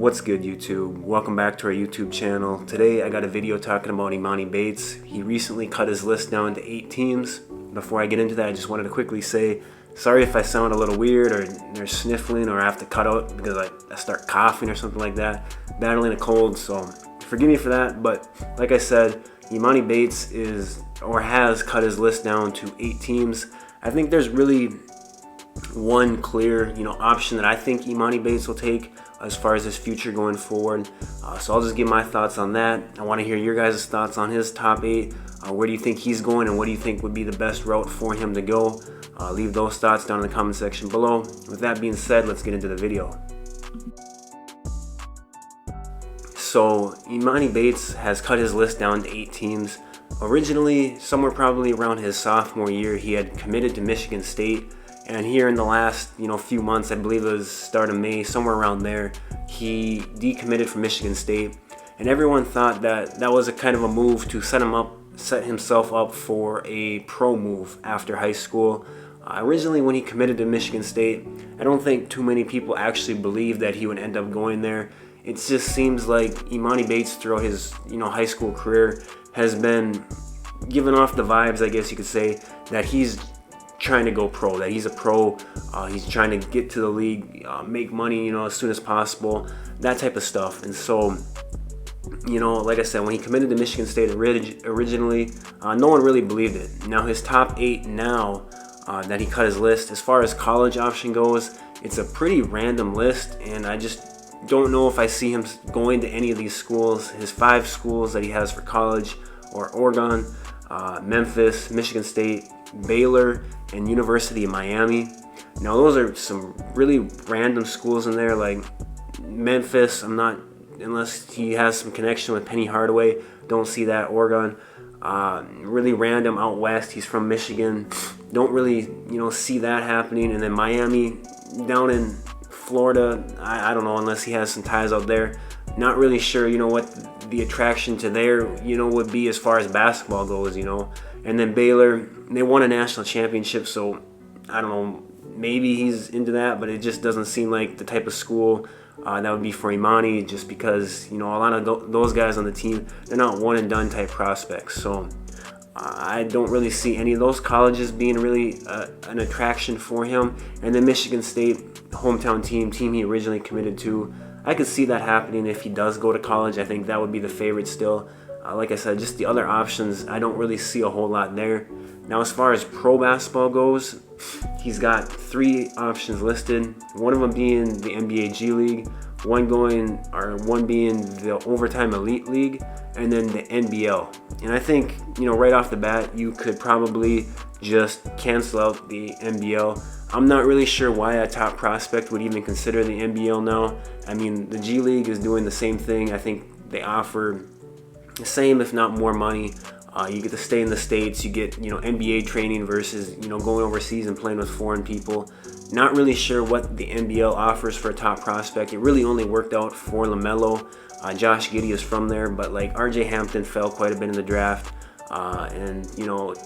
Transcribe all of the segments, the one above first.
What's good, YouTube? Welcome back to our YouTube channel. Today I got a video talking about Emoni Bates. He recently cut his list down to 8 teams. Before I get into that, I just wanted to quickly say sorry if I sound a little weird or there's sniffling or I have to cut out because I start coughing or something like that. Battling a cold, so forgive me for that. But like I said, Emoni Bates has cut his list down to 8 teams. I think there's really one clear option that I think Emoni Bates will take as far as his future going forward. So I'll just give my thoughts on that. I want to hear your guys' thoughts on his top 8. Where do you think he's going and what do you think would be the best route for him to go? Leave those thoughts down in the comment section below. With that being said, let's get into the video. So Emoni Bates has cut his list down to 8 teams. Originally, somewhere probably around his sophomore year, he had committed to Michigan State. And here in the last few months, I believe it was start of May, somewhere around there, he decommitted from Michigan State. And everyone thought that that was a kind of a move to set himself up for a pro move after high school. Originally, when he committed to Michigan State, I don't think too many people actually believed that he would end up going there. It just seems like Emoni Bates throughout his high school career has been giving off the vibes, I guess you could say, that he's trying to go pro, that he's a pro, he's trying to get to the league, make money as soon as possible, that type of stuff. And so like I said, when he committed to Michigan State originally, no one really believed it. Now his top 8 now that he cut his list, as far as college option goes, it's a pretty random list, and I just don't know if I see him going to any of these schools. His 5 schools that he has for college are Oregon, Memphis, Michigan State, Baylor, and University of Miami. Now those are some really random schools in there. Like Memphis, unless he has some connection with Penny Hardaway, don't see that. Oregon, really random out west. He's from Michigan, don't really see that happening. And then Miami, down in Florida, I don't know, unless he has some ties out there. Not really sure what the attraction to there would be as far as basketball goes. And then Baylor, they won a national championship, so I don't know, maybe he's into that, but it just doesn't seem like the type of school that would be for Emoni, just because a lot of those guys on the team, they're not one and done type prospects. So I don't really see any of those colleges being really an attraction for him. And then Michigan State, hometown team he originally committed to, I could see that happening if he does go to college. I think that would be the favorite still. Like I said, just the other options, I don't really see a whole lot there. Now, as far as pro basketball goes, he's got 3 options listed. One of them being the NBA G League, one being the Overtime Elite League, and then the NBL. And I think, right off the bat, you could probably just cancel out the NBL. I'm not really sure why a top prospect would even consider the NBL now. I mean, the G League is doing the same thing. I think they offer the same, if not more money. You get to stay in the States. You get, NBA training versus, going overseas and playing with foreign people. Not really sure what the NBL offers for a top prospect. It really only worked out for LaMelo. Josh Giddey is from there, but like RJ Hampton fell quite a bit in the draft. And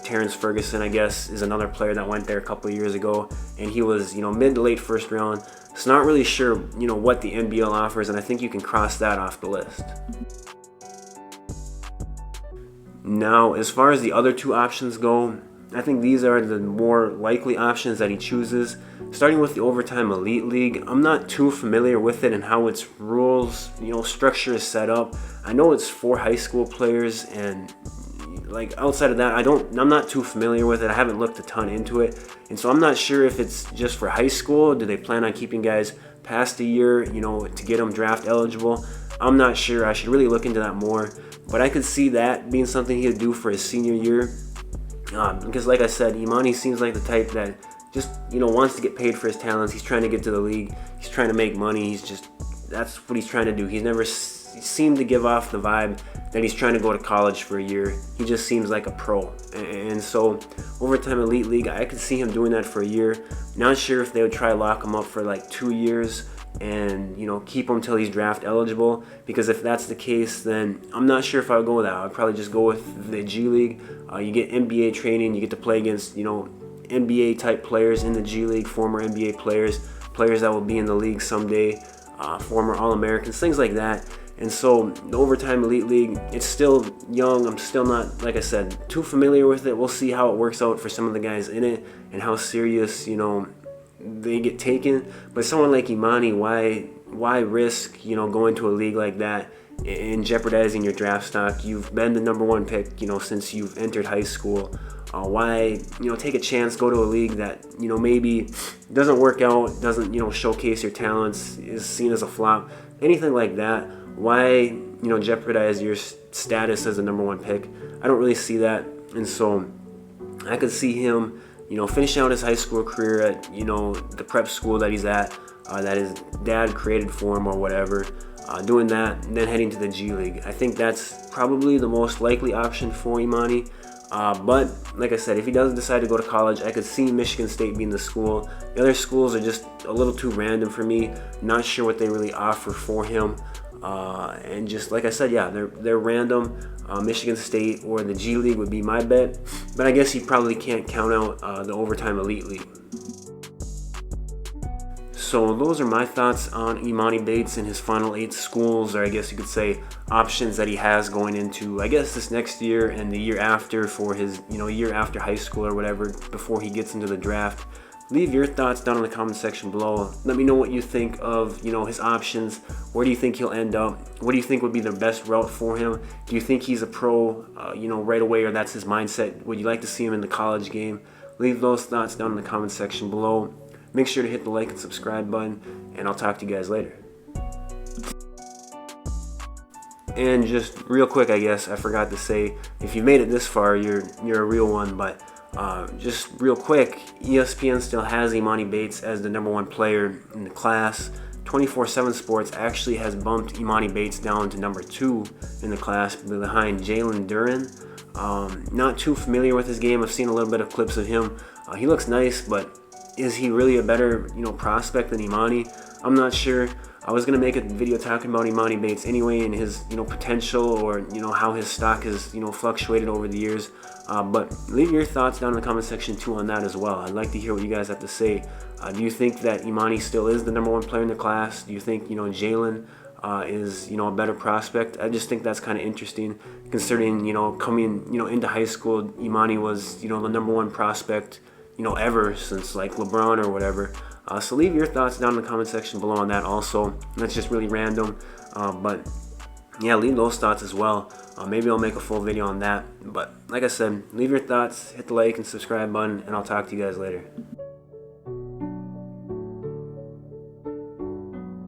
Terrence Ferguson, I guess, is another player that went there a couple of years ago, and he was mid to late first round. So not really sure what the NBL offers, and I think you can cross that off the list. Now, as far as the other 2 options go, I think these are the more likely options that he chooses. Starting with the Overtime Elite League, I'm not too familiar with it and how its rules, structure is set up. I know it's for high school players, and like outside of that, I'm not too familiar with it. I haven't looked a ton into it, and so I'm not sure if it's just for high school. Do they plan on keeping guys past a year, to get them draft eligible? I'm not sure. I should really look into that more. But I could see that being something he would do for his senior year. Because like I said, Emoni seems like the type that just, wants to get paid for his talents. He's trying to get to the league. He's trying to make money. That's what he's trying to do. He's never seemed to give off the vibe that he's trying to go to college for a year. He just seems like a pro. And so Overtime Elite League, I could see him doing that for a year. Not sure if they would try to lock him up for like 2 years and keep him till he's draft eligible, because if that's the case, then I'm not sure if I would go with that. I'd probably just go with the G League. You get NBA training, you get to play against NBA type players in the G League, former NBA players that will be in the league someday. former All-Americans, things like that. And so the Overtime Elite League, it's still young. I'm still not, like I said, too familiar with it. We'll see how it works out for some of the guys in it and how serious, they get taken. But someone like Emoni, why risk, going to a league like that and jeopardizing your draft stock? You've been the #1 pick, since you've entered high school. Why, take a chance, go to a league that, maybe doesn't work out, doesn't, showcase your talents, is seen as a flop, anything like that. Why, jeopardize your status as a #1 pick? I don't really see that. And so I could see him, finish out his high school career at, the prep school that he's at, that his dad created for him or whatever, doing that, and then heading to the G League. I think that's probably the most likely option for Emoni. But like I said, if he does decide to go to college, I could see Michigan State being the school. The other schools are just a little too random for me. Not sure what they really offer for him. And just like I said, yeah, they're random. Michigan State or the G League would be my bet. But I guess he probably can't count out the Overtime Elite League. So those are my thoughts on Emoni Bates and his final 8 schools, or I guess you could say options that he has going into, I guess, this next year and the year after for his, year after high school or whatever, before he gets into the draft. Leave your thoughts down in the comment section below. Let me know what you think of, his options. Where do you think he'll end up? What do you think would be the best route for him? Do you think he's a pro, right away, or that's his mindset? Would you like to see him in the college game? Leave those thoughts down in the comment section below. Make sure to hit the like and subscribe button, and I'll talk to you guys later. And just real quick, I guess I forgot to say, if you made it this far, you're a real one. But just real quick, ESPN still has Emoni Bates as the #1 player in the class. 24/7 Sports actually has bumped Emoni Bates down to #2 in the class, behind Jalen Duren. Not too familiar with his game. I've seen a little bit of clips of him. He looks nice, but is he really a better, prospect than Emoni? I'm not sure. I was gonna make a video talking about Emoni Bates anyway, and his, potential, or how his stock has, fluctuated over the years. But leave your thoughts down in the comment section too on that as well. I'd like to hear what you guys have to say. Do you think that Emoni still is the #1 player in the class? Do you think, Jalen is, a better prospect? I just think that's kind of interesting, considering, coming, into high school, Emoni was, the #1 prospect, ever since like LeBron or whatever. So leave your thoughts down in the comment section below on that also. That's just really random. But yeah, leave those thoughts as well. Maybe I'll make a full video on that. But like I said, leave your thoughts, hit the like and subscribe button, and I'll talk to you guys later.